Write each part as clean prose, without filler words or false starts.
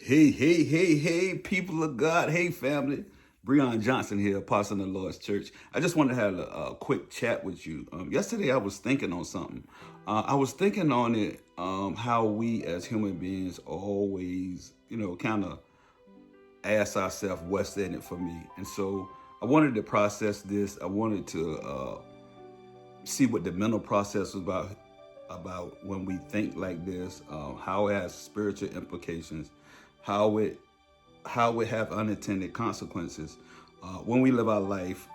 Hey, people of God. Hey, family. Bryon Johnson here, pastor in the Lord's Church. I just wanted to have a quick chat with you. Yesterday, I was thinking on something. I was thinking on it, how we as human beings always, kind of ask ourselves, what's in it for me? And so I wanted to process this. I wanted to see what the mental process was about when we think like this, how it has spiritual implications, how it have unintended consequences when we live our life,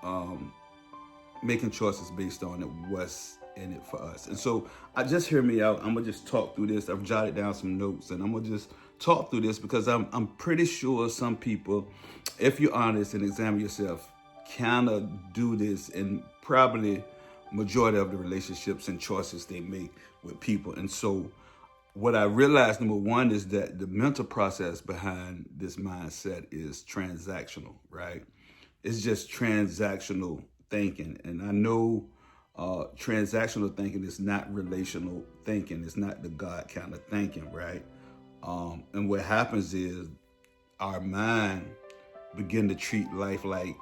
making choices based on it, what's in it for us. And so I just hear me out. I'm gonna just talk through this. I've jotted down some notes, and I'm gonna just talk through this because I'm pretty sure some people, if you're honest and examine yourself, kind of do this in probably majority of the relationships and choices they make with people. And so what I realized, number one, is that the mental process behind this mindset is transactional, right? It's just transactional thinking. And I know transactional thinking is not relational thinking. It's not the God kind of thinking, right? And what happens is our mind begin to treat life like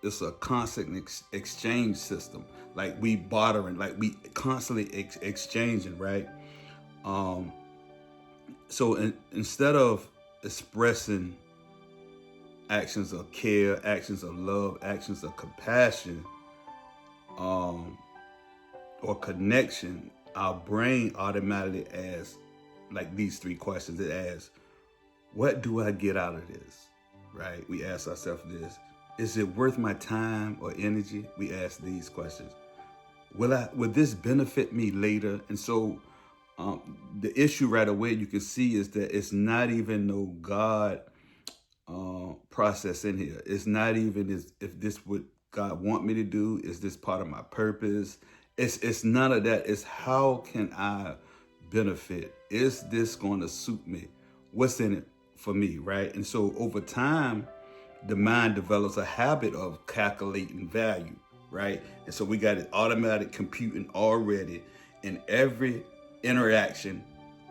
it's a constant exchange system. Like we bartering, like we constantly exchanging, right? So instead of expressing actions of care, actions of love, actions of compassion, or connection, our brain automatically asks like these three questions. It asks, what do I get out of this? Right? We ask ourselves this. Is it worth my time or energy? We ask these questions. Will this benefit me later? And so the issue right away you can see is that it's not even no God process in here. It's not even if this would God want me to do. Is this part of my purpose? It's none of that. It's how can I benefit? Is this going to suit me? What's in it for me, right? And so over time, the mind develops a habit of calculating value, right? And so we got it automatic computing already in every interaction,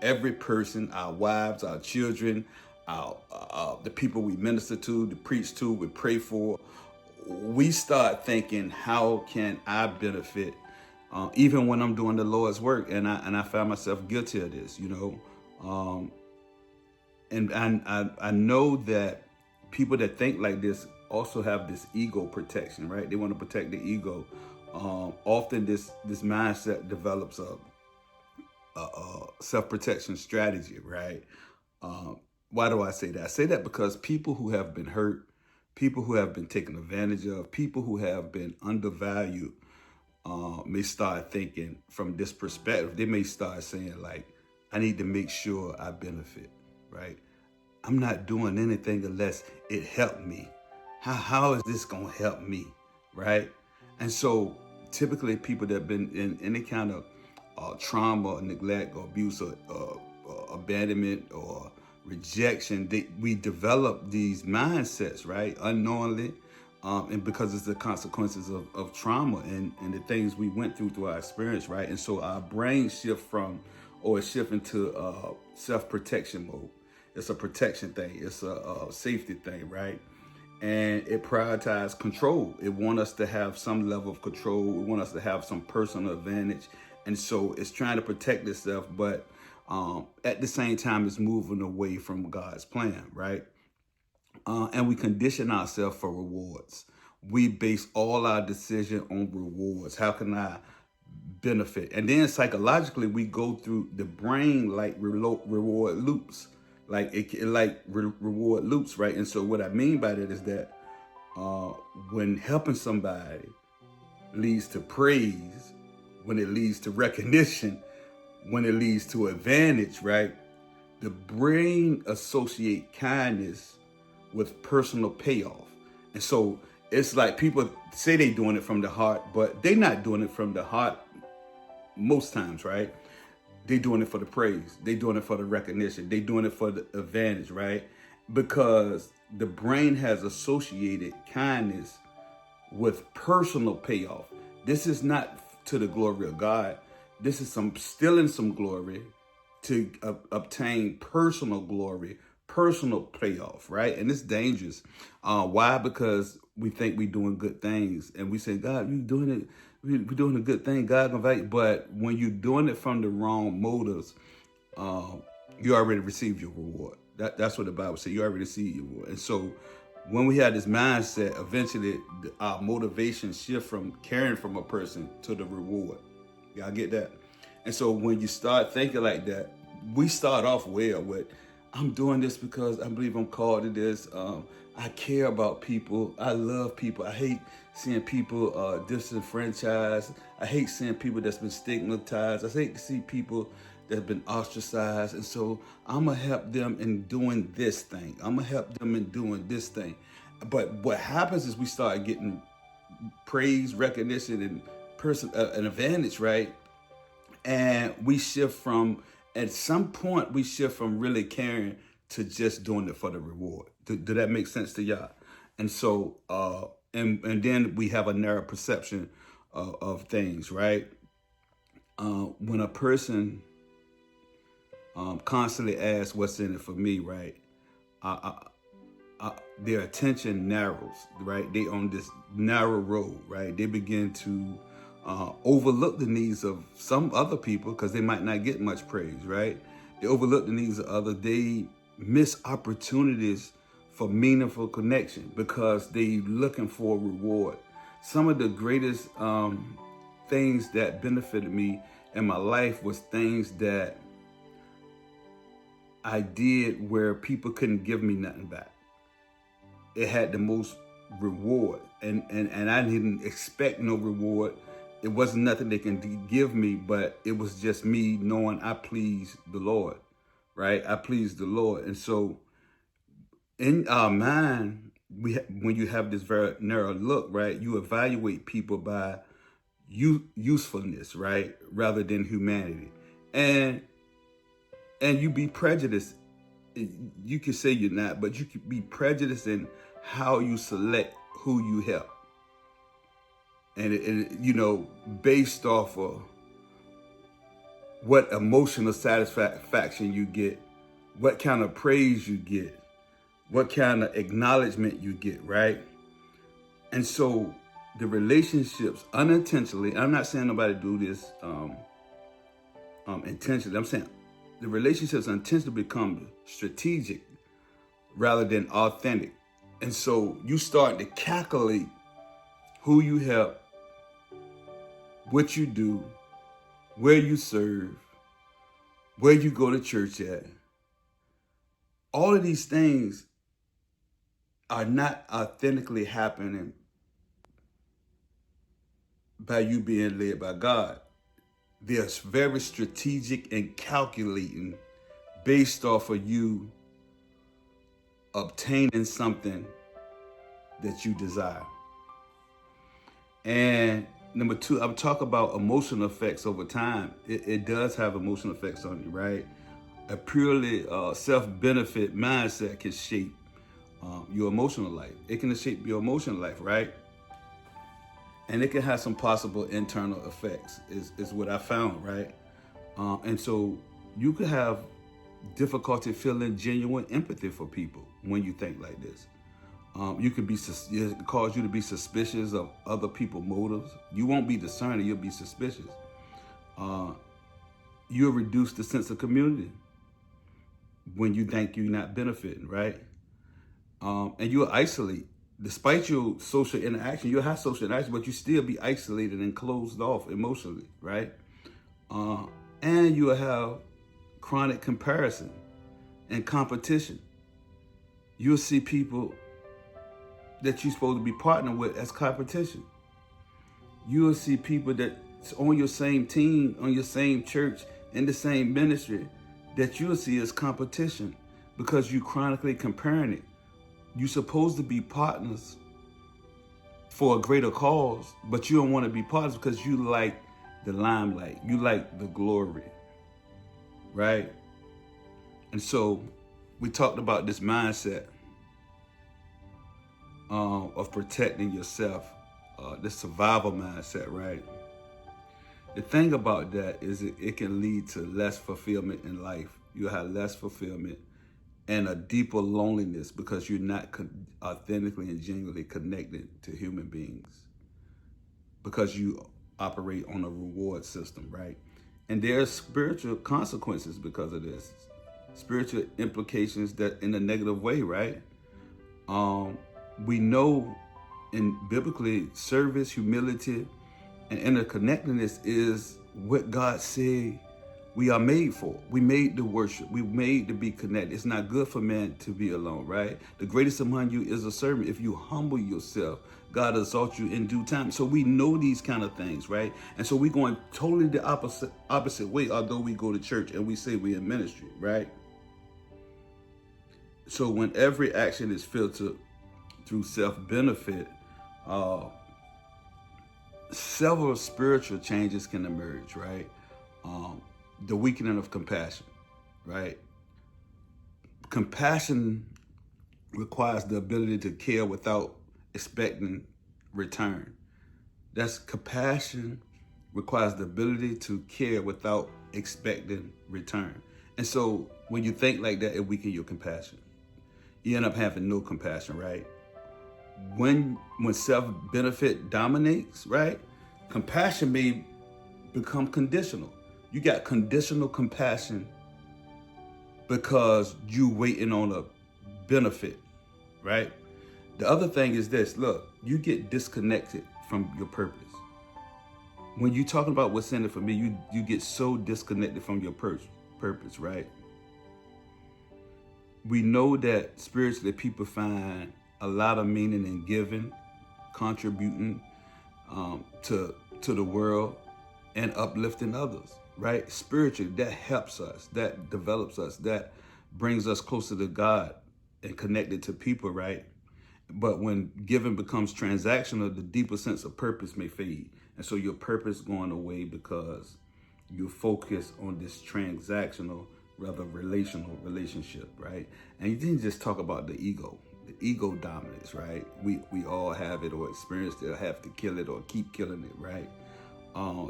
every person, our wives, our children, the people we minister to, the preach to, we pray for. We start thinking, how can I benefit? Even when I'm doing the Lord's work, and I found myself guilty of this, and I know that people that think like this also have this ego protection, right? They want to protect the ego. Often this mindset develops a self-protection strategy, right? Why do I say that? I say that because people who have been hurt, people who have been taken advantage of, people who have been undervalued, may start thinking from this perspective. They may start saying like, I need to make sure I benefit, right? I'm not doing anything unless it helped me. How is this gonna help me, right? And so typically people that have been in any kind of trauma or neglect or abuse or abandonment or rejection, we develop these mindsets, right? Unknowingly, and because it's the consequences of trauma and the things we went through our experience, right? And so our brain shift into self-protection mode. It's a protection thing. It's a safety thing, right? And it prioritizes control. It wants us to have some level of control. It wants us to have some personal advantage. And so it's trying to protect itself, but at the same time, it's moving away from God's plan, right? And we condition ourselves for rewards. We base all our decision on rewards. How can I benefit? And then psychologically, we go through the brain like reward loops. Reward loops, right? And so what I mean by that is that when helping somebody leads to praise, when it leads to recognition, when it leads to advantage, right? The brain associate kindness with personal payoff. And so it's like people say they doing it from the heart, but they're not doing it from the heart most times, right? They're doing it for the praise. They're doing it for the recognition. They're doing it for the advantage, right? Because the brain has associated kindness with personal payoff. This is not to the glory of God. This is stealing some glory to obtain personal glory personal payoff, right? And it's dangerous. Why? Because we think we're doing good things, and we say, God, you doing it. We're doing a good thing. God gonna value. But when you're doing it from the wrong motives, you already received your reward. That's what the Bible says. You already received your reward. And so when we have this mindset, eventually our motivation shift from caring from a person to the reward. Y'all get that? And so when you start thinking like that, we start off well with, I'm doing this because I believe I'm called to this. I care about people. I love people. I hate seeing people disenfranchised. I hate seeing people that's been stigmatized. I hate to see people that's been ostracized. And so I'm going to help them in doing this thing. I'm going to help them in doing this thing. But what happens is we start getting praise, recognition, and an advantage, right? And we shift from, at some point, we shift from really caring to just doing it for the reward. Did that make sense to y'all? And so, and then we have a narrow perception of things, right? When a person constantly asks, "What's in it for me?" Right? Their attention narrows, right? They on this narrow road, right? They begin to overlook the needs of some other people because they might not get much praise, right? They overlook the needs of others. They miss opportunities for meaningful connection because they looking for a reward. Some of the greatest things that benefited me in my life was things that I did where people couldn't give me nothing back. It had the most reward, and I didn't expect no reward. It wasn't nothing they can give me, but it was just me knowing I pleased the Lord, right? I pleased the Lord. And so in our mind, when you have this very narrow look, right, you evaluate people by usefulness, right, rather than humanity. And you be prejudiced. You can say you're not, but you could be prejudiced in how you select who you help. And based off of what emotional satisfaction you get, what kind of praise you get, what kind of acknowledgement you get, right? And so the relationships unintentionally, I'm not saying nobody do this intentionally, I'm saying the relationships unintentionally become strategic rather than authentic. And so you start to calculate who you help, what you do, where you serve, where you go to church at. All of these things are not authentically happening by you being led by God. They're very strategic and calculating based off of you obtaining something that you desire. And number two, I'm talking about emotional effects over time. It does have emotional effects on you, right? A purely self-benefit mindset can shape your emotional life. It can shape your emotional life, right? And it can have some possible internal effects, is what I found, right? And so you could have difficulty feeling genuine empathy for people when you think like this. You could it cause you to be suspicious of other people's motives. You won't be discerning, you'll be suspicious. You'll reduce the sense of community when you think you're not benefiting, right? And you'll isolate. Despite your social interaction, you'll have social interaction, but you still be isolated and closed off emotionally, right? And you'll have chronic comparison and competition. You'll see people that you're supposed to be partnering with as competition. You'll see people that's on your same team, on your same church, in the same ministry, that you'll see as competition because you're chronically comparing it. You're supposed to be partners for a greater cause, but you don't want to be partners because you like the limelight. You like the glory, right? And so we talked about this mindset of protecting yourself, this survival mindset, right? The thing about that is it can lead to less fulfillment in life. You'll have less fulfillment and a deeper loneliness because you're not authentically and genuinely connected to human beings because you operate on a reward system, right? And there's spiritual consequences because of this, spiritual implications that in a negative way, right? We know in biblically service, humility, and interconnectedness is what God said we are made for. We made to worship. We made to be connected. It's not good for man to be alone, right? The greatest among you is a servant. If you humble yourself, God exalts you in due time. So we know these kind of things, right? And so we're going totally the opposite way, although we go to church and we say we're in ministry, right? So when every action is filtered through self-benefit, several spiritual changes can emerge, right? The weakening of compassion, right? Compassion requires the ability to care without expecting return. That's compassion requires the ability to care without expecting return. And so when you think like that, it weakens your compassion. You end up having no compassion, right? When self-benefit dominates, right? Compassion may become conditional. You got conditional compassion because you waiting on a benefit, right? The other thing is this, look, you get disconnected from your purpose. When you're talking about what's in it for me, you get so disconnected from your purpose, right? We know that spiritually people find a lot of meaning in giving, contributing to the world, and uplifting others, right? Spiritually, that helps us, that develops us, that brings us closer to God and connected to people, right? But when giving becomes transactional, the deeper sense of purpose may fade. And so your purpose going away because you focus on this transactional, rather relational relationship, right? And you didn't just talk about the ego dominance, right? We all have it or experience it or have to kill it or keep killing it, right?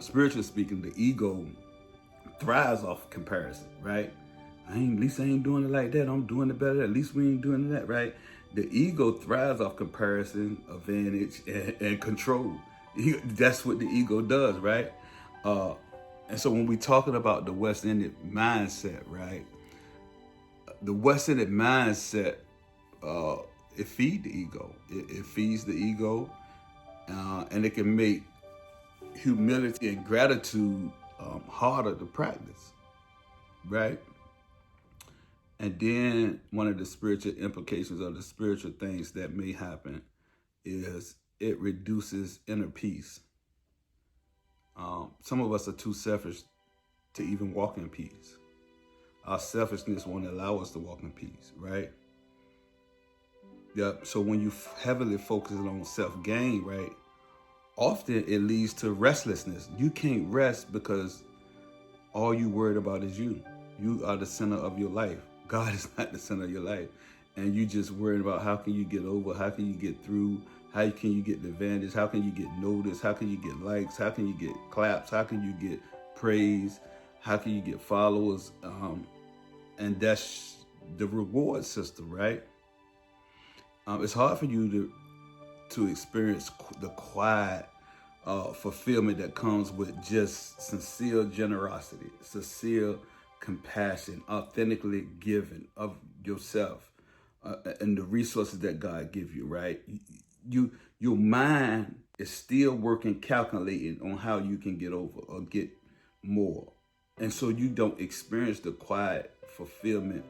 Spiritually speaking, the ego thrives off comparison, right? At least I ain't doing it like that. I'm doing it better. At least we ain't doing that, right? The ego thrives off comparison, advantage, and control. That's what the ego does, right? And so when we're talking about the West-ended mindset, right? The West-ended mindset, it feeds the ego. It feeds the ego, and it can make humility and gratitude harder to practice, right? And then one of the spiritual implications of the spiritual things that may happen is it reduces inner peace. Some of us are too selfish to even walk in peace. Our selfishness won't allow us to walk in peace, right? Yep. So when you heavily focus on self-gain, right, often it leads to restlessness. You can't rest because all you worried about is you. You are the center of your life. God is not the center of your life. And you just worried about how can you get over, how can you get through, how can you get the advantage, how can you get noticed, how can you get likes, how can you get claps, how can you get praise, how can you get followers, and that's the reward system, right? It's hard for you to experience the quiet fulfillment that comes with just sincere generosity, sincere compassion, authentically giving of yourself and the resources that God give you, right? Your mind is still working, calculating on how you can get over or get more. And so you don't experience the quiet fulfillment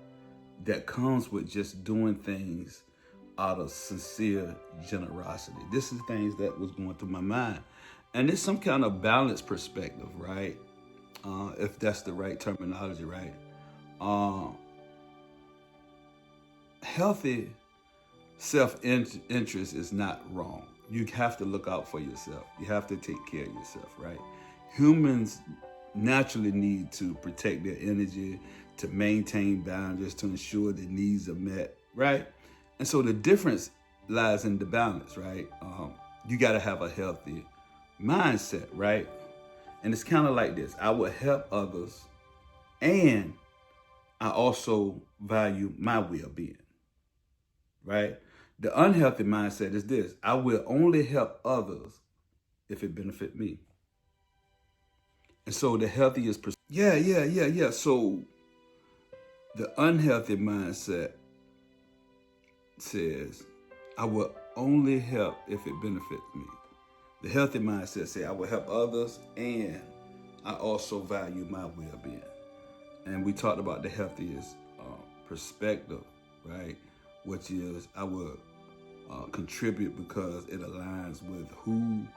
that comes with just doing things out of sincere generosity. This is things that was going through my mind. And it's some kind of balanced perspective, right? If that's the right terminology, right? Healthy self-interest is not wrong. You have to look out for yourself. You have to take care of yourself, right? Humans naturally need to protect their energy, to maintain boundaries, to ensure their needs are met, right? And so the difference lies in the balance, right? You got to have a healthy mindset, right? And it's kind of like this. I will help others and I also value my well-being, right? The unhealthy mindset is this: I will only help others if it benefit me. And so the healthiest, yeah. So the unhealthy mindset says, I will only help if it benefits me. The healthy mindset says, I will help others and I also value my well-being. And we talked about the healthiest perspective, right? Which is I will contribute because it aligns with who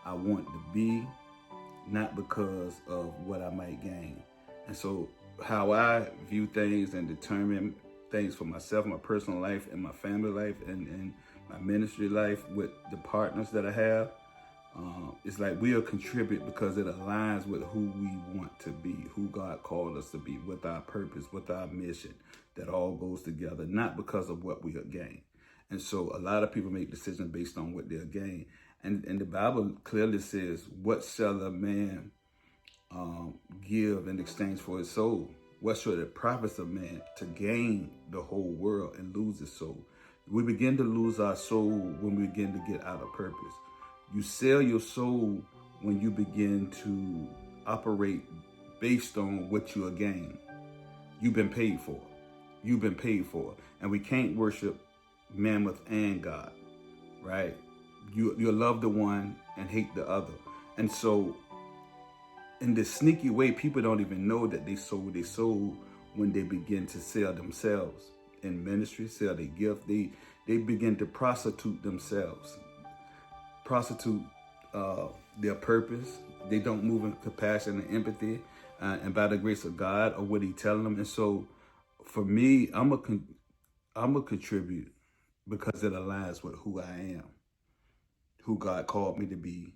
I want to be, not because of what I might gain. And so how I view things and determine things for myself, my personal life and my family life and my ministry life with the partners that I have, it's like we'll contribute because it aligns with who we want to be, who God called us to be, with our purpose, with our mission, that all goes together, not because of what we gain. And so a lot of people make decisions based on what they'll gain. And the Bible clearly says, what shall a man give in exchange for his soul? What shall it profit a man to gain the whole world and lose his soul? We begin to lose our soul when we begin to get out of purpose. You sell your soul when you begin to operate based on what you are gained. You've been paid for. You've been paid for. And we can't worship Mammoth and God, right? You love the one and hate the other. And so in this sneaky way, people don't even know that they sold their soul when they begin to sell themselves in ministry, sell their gift. They begin to prostitute themselves, prostitute their purpose. They don't move in compassion and empathy, and by the grace of God or what He telling them. And so, for me, I'm a contribute because it aligns with who I am, who God called me to be,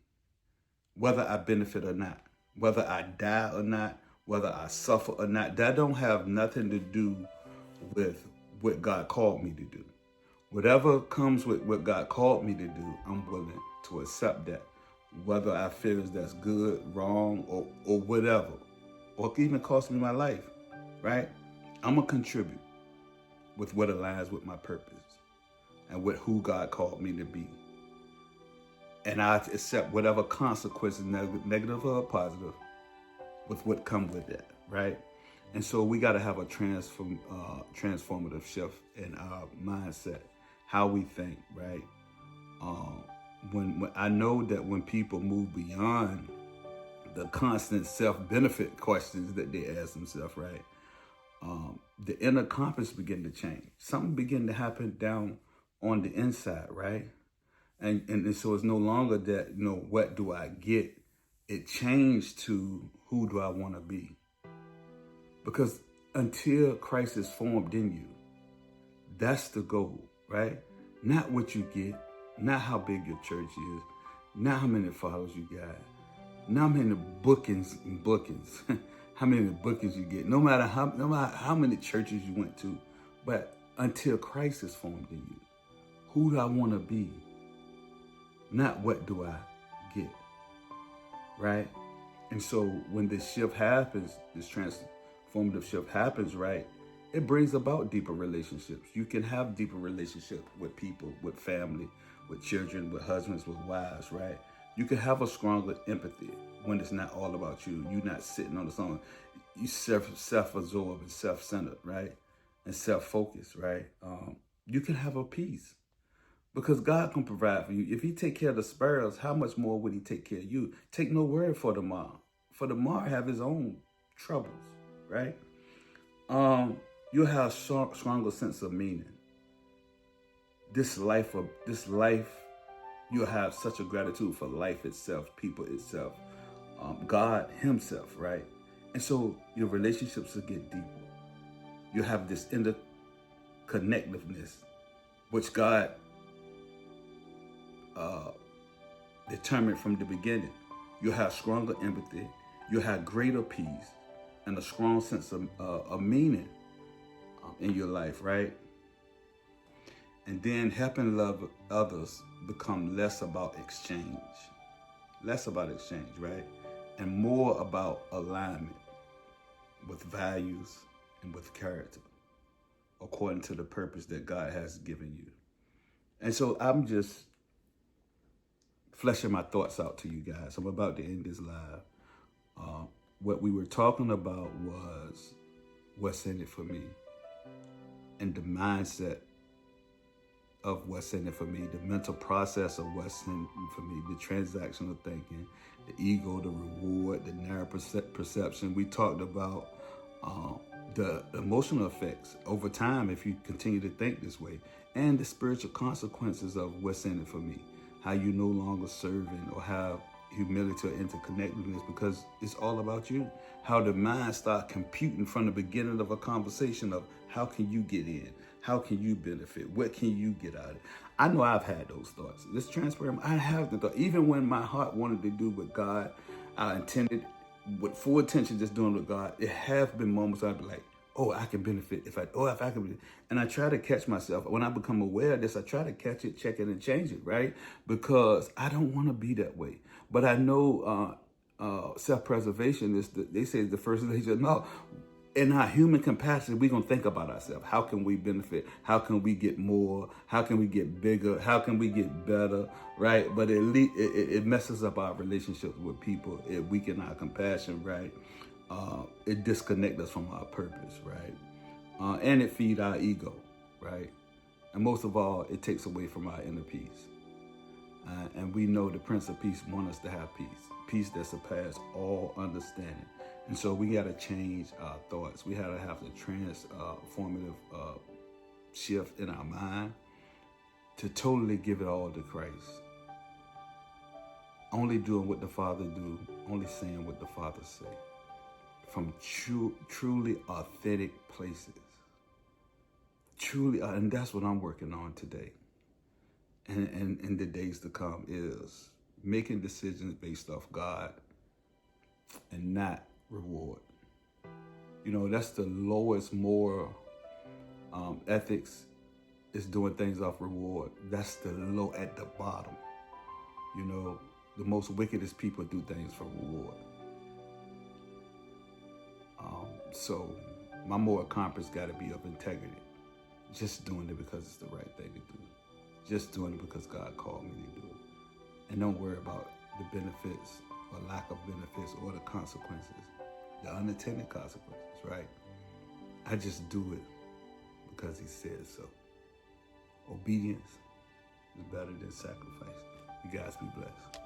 whether I benefit or not, whether I die or not, whether I suffer or not. That don't have nothing to do with what God called me to do. Whatever comes with what God called me to do, I'm willing to accept that, whether I feel that's good, wrong, or whatever, or even cost me my life, right? I'm going to contribute with what aligns with my purpose and with who God called me to be. And I accept whatever consequences, negative or positive, with what come with that, right? And so we got to have a transformative shift in our mindset, how we think, right? When I know that when people move beyond the constant self-benefit questions that they ask themselves, right? The inner compass begin to change. Something begin to happen down on the inside, right? And so it's no longer that, what do I get? It changed to who do I want to be? Because until Christ is formed in you, that's the goal, right? Not what you get, not how big your church is, not how many followers you got, not how many bookings, how many bookings you get, no matter how many churches you went to, but until Christ is formed in you, who do I want to be? Not what do I get, right? And so when this shift happens, this transformative shift happens, right? It brings about deeper relationships. You can have deeper relationships with people, with family, with children, with husbands, with wives, right? You can have a stronger empathy when it's not all about you. You're not sitting on the song. You self-absorbed and self-centered, right? And self-focused, right? You can have a peace because God can provide for you. If He take care of the sparrows, how much more would He take care of you? Take no worry for tomorrow. For tomorrow have his own troubles, right? You'll have a stronger sense of meaning. This life, you'll have such a gratitude for life itself, people itself, God Himself, right? And so your relationships will get deeper. You'll have this interconnectedness, which God determined from the beginning. You'll have stronger empathy. You'll have greater peace and a strong sense of meaning in your life, right? And then helping love others become less about exchange, right? And more about alignment with values and with character, according to the purpose that God has given you. And so I'm just fleshing my thoughts out to you guys. I'm about to end this live. What we were talking about was what's in it for me, and the mindset of what's in it for me, the mental process of what's in it for me, the transactional thinking, the ego, the reward, the narrow perception. We talked about the emotional effects over time if you continue to think this way, and the spiritual consequences of what's in it for me, how you no longer serving or have humility or interconnectedness because it's all about you. How the mind start computing from the beginning of a conversation of how can you get in? How can you benefit? What can you get out of it? I know I've had those thoughts. This transparent, I have the thought. Even when my heart wanted to do what God I intended with full attention, just doing with God, it have been moments I'd be like, oh, I can benefit if I can. And I try to catch myself. When I become aware of this, I try to catch it, check it, and change it, right? Because I don't want to be that way. But I know self-preservation is, they say, the first thing. No, in our human capacity, we're going to think about ourselves. How can we benefit? How can we get more? How can we get bigger? How can we get better, right? But it messes up our relationships with people. It weakens our compassion, right? It disconnects us from our purpose, right? And it feeds our ego, right? And most of all, it takes away from our inner peace. And we know the Prince of Peace wants us to have peace that surpasses all understanding. And so we got to change our thoughts. We got to have the transformative shift in our mind to totally give it all to Christ. Only doing what the Father do, only saying what the Father say. From truly authentic places. Truly, and that's what I'm working on today. And in the days to come is making decisions based off God and not reward. You know, that's the lowest moral ethics, is doing things off reward. That's the low at the bottom. You know, the most wickedest people do things for reward. So my moral compass got to be of integrity. Just doing it because it's the right thing to do. Just doing it because God called me to do it. And don't worry about the benefits or lack of benefits or the consequences, the unintended consequences, right? I just do it because he said so. Obedience is better than sacrifice. You guys be blessed.